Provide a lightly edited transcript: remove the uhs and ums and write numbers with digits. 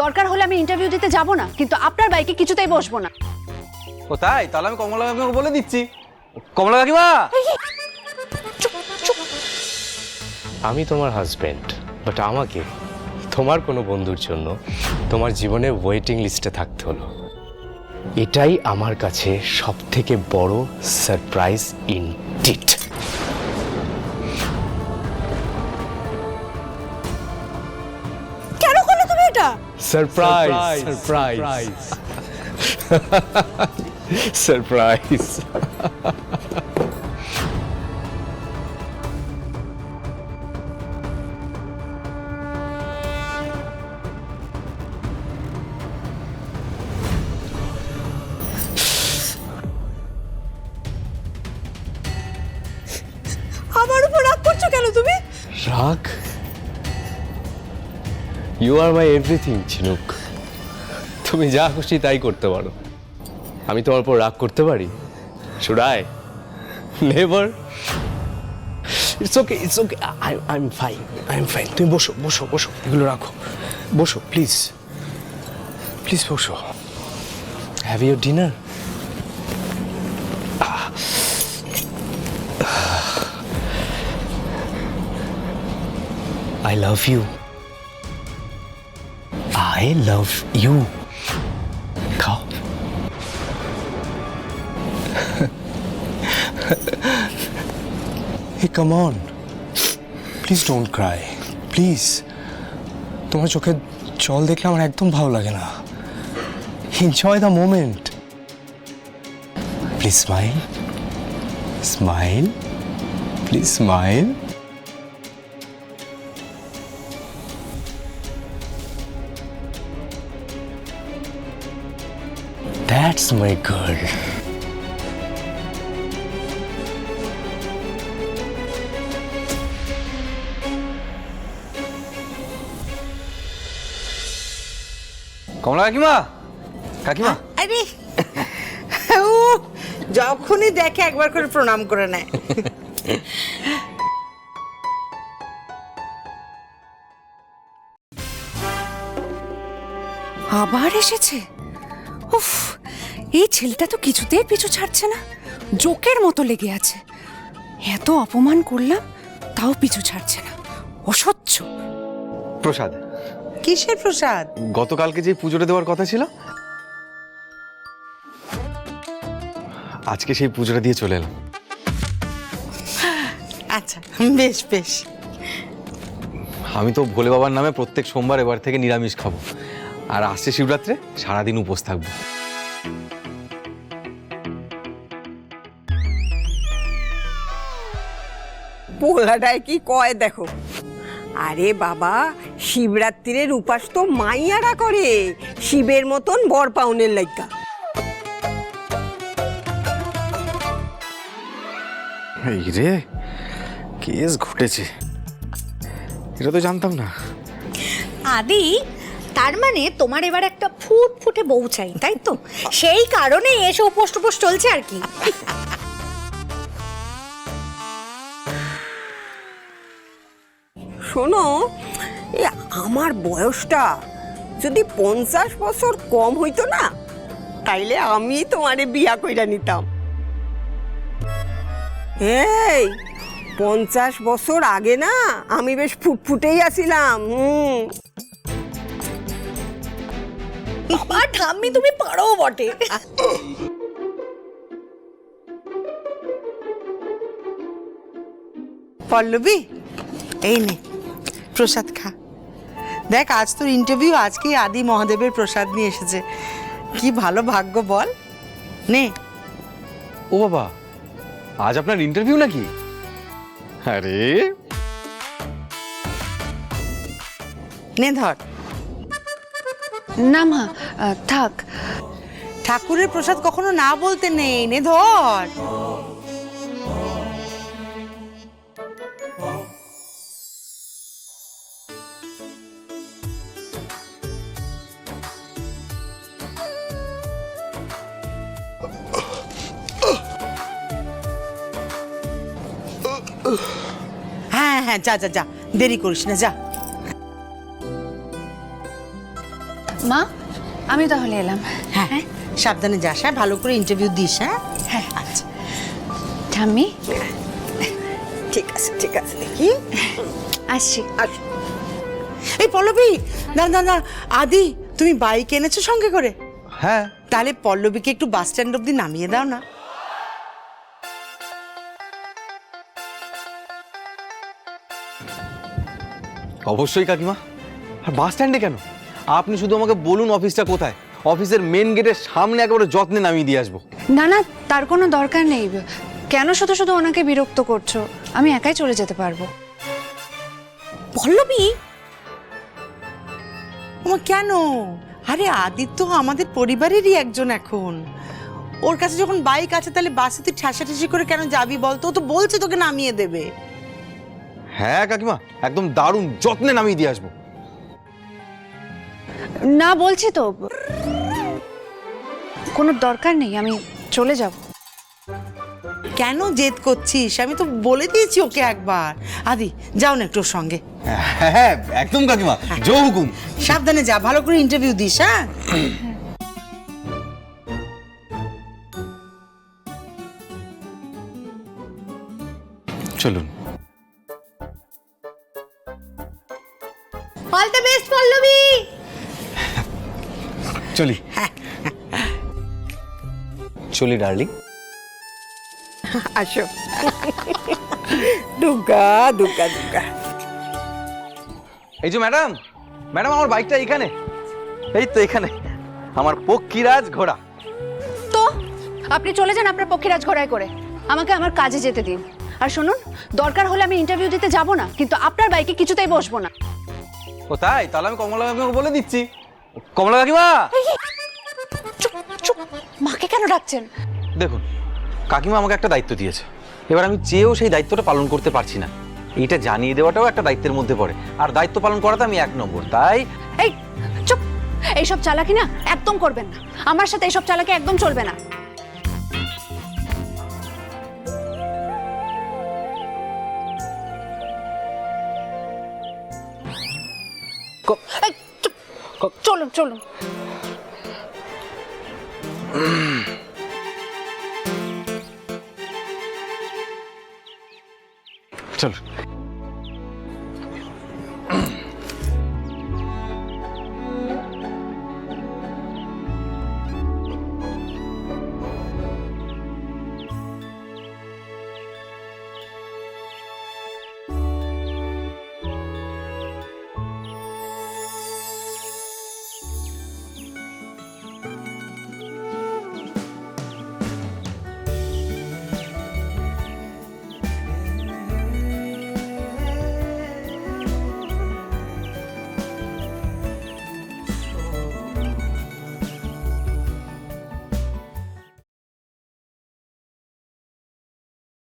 দরকার হলে আমি ইন্টারভিউ দিতে যাব না, কিন্তু আপনার বাইকে কিছুতেই বসবো না। ও তাই? তাহলে আমি কমলা কাকিমাকে বলে দিচ্ছি। কমলা কাকিমা, আমি তোমার হাজবেন্ড, বাট আমাকে তোমার কোনো বন্ধুর জন্য তোমার জীবনে ওয়েটিং লিস্টে থাকতে হলো। এটাই আমার কাছে সবথেকে বড় সারপ্রাইজ ইনডিড। কেন করলে তুমি এটা? Surprise, surprise, surprise. আমার উপর রাগ করছো কেন তুমি? রাগ? ইউ আর মাই এভরিথিং ঝিনুক। তুমি যা খুশি তাই করতে পারো। আমি তোমার উপর রাগ করতে পারি? Should I? Never. It's okay, it's okay, I am fine, I am fine. তুমি বসো, বসো, বসো, এগুলো রাখো, বসো প্লিজ, প্লিজ বসো। Have your dinner? I love you. I love you. খাও। Hey, come on. Please don't cry. Please. তোমার চোখে জল দেখলে আমার একদম ভালো লাগে না। Enjoy the moment. Please smile. Smile. Please smile. That's my girl. কমলা কাকিমা, কাকিমা। আরে ও যখনই দেখে একবার করে প্রণাম করে নেয়। আবার এসেছে? উফ, এই ছেলেটা তো কিছুতেই পিছু ছাড়ছে না, জোকের মতো লেগে আছে। এত অপমান করলাম তাও পিছু ছাড়ছে না, অসহ্য। প্রসাদ। কিসের প্রসাদ? গতকালকে যে পুজোটা দেওয়ার কথা ছিল, আজকে সেই পুজোটা দিয়ে চলে এলাম। আচ্ছা, বেশ বেশ। আমি তো ভোলে বাবার নামে প্রত্যেক সোমবার এবার থেকে নিরামিষ খাবো, আর আসছে শিবরাত্রে সারাদিন উপোস থাকবো। পোলাটায় কি কয় দেখো। আরে বাবা, শিবরাত্রির উপাস তো মাইয়ারা করে, শিবের মতন বর পাউনের লাইকা। এই রে, কেস ঘটেছে, এটা তো জানতাম না। আদি, তার মানে তোমার এবার একটা ফুটফুটে বউ চাই, তাই তো? সেই কারণে এসে উপোস টুপোস চলছে আর কি। শোনো, এই আমার বয়সটা যদি 50 বছর কম হইতো না, তাইলে আমি তোমারে বিয়া কইরা নিতাম। এই 50 বছর আগে না আমি বেশ ফুটফুটেই আছিলাম। বাবা ঠাম্মি, তুমি পারো বটে। পল্লবী, এই নে প্রসাদ খা। দেখ, আজ তোর ইন্টারভিউ, আজকেই আদি মহাদেবের প্রসাদ নিয়ে এসেছে। কি ভালো ভাগ্য বল। নে। ও বাবা, আজ আপনার ইন্টারভিউ নাকি? আরে নে ধর। না মা, থাক। ঠাকুরের প্রসাদ কখনো না বলতে নেই, নে ধর। হ্যাঁ হ্যাঁ, যা যা যা, দেরি করিস না, যা। মা আমি তাহলে এলাম। হ্যাঁ সাবধানে যাস, হ্যাঁ ভালো করে ইন্টারভিউ দিস। হ্যাঁ হ্যাঁ আচ্ছা ঠাম্মি ঠিক আছে ঠিক আছে, দেখি আসছি। এই পল্লবী, না না না, আদি তুমি বাইক এনেছো সঙ্গে করে? হ্যাঁ তাহলে পল্লবীকে একটু বাস স্ট্যান্ড অব্দি নামিয়ে দাও না। অবশ্যই কাকিমা। আর বাস স্ট্যান্ডে কেন? আপনি শুধু আমাকে বলুন অফিসটা কোথায়, অফিসের মেন গেটের সামনে একেবারে যত্নে নামিয়ে দিয়ে আসবো। না না তার কোনো দরকার নেই। কেন শুধু শুধু ওনাকে বিরক্ত করছো? আমি একাই চলে যেতে পারবো। পল্লবী, ওমা কেন? আরে আদি তো আমাদের পরিবারেরই একজন এখন। ওর কাছে যখন বাইক আছে তাহলে বাসে তুই ঠেসাঠেসি করে কেন যাবি বলতো? ও তো বলছে তোকে নামিয়ে দেবে। হ্যাঁ কাকিমা, একদম দারুণ যত্নে নামিয়ে দিয়ে আসবো। না বলছি তো, কোনো দরকার নেই, আমি চলে যাব। কেন জেদ করছিস? আমি তো বলে দিয়েছি ওকে একবার। আদি যাও না একটু ওর সঙ্গে। হ্যাঁ একদম কাকিমা, জো হুকুম। সাবধানে যা, ভালো করে ইন্টারভিউ দিস। হ্যাঁ চলুন। All the best Pallavi. চলি চলি ডার্লিং। আসো। দুর্গা দুর্গা দুর্গা। এই যে ম্যাডাম, ম্যাডাম আমার বাইকটা এখানে, এই তো এখানে আমার পক্ষীরাজ ঘোড়া। তো আপনি চলে যান আপনার পক্ষীরাজ ঘোড়ায় করে, আমাকে আমার কাজে যেতে দিন। আর শুনুন, দরকার হলে আমি ইন্টারভিউ দিতে যাব না, কিন্তু আপনার বাইকে কিছুতেই বসবো না। ও তাই? তাহলে আমি কমলা কাকিমাকে বলে দিচ্ছি। কমলা কাকিমা, চুপ চুপ, মাকে কেন ডাকছেন? দেখুন কাকিমা আমাকে একটা দায়িত্ব দিয়েছে, এবার আমি চেয়েও সেই দায়িত্বটা পালন করতে পারছি না। এইটা জানিয়ে দেওয়াটাও একটা দায়িত্বের মধ্যে পড়ে, আর দায়িত্ব পালন করাতে আমি 1 নম্বর। তাই এই চুপ, এইসব চালাকি না একদম করবেন না। আমার সাথে এইসব চালাকি একদম চলবে না। এই, চুপ, চলুন চলুন। চলো।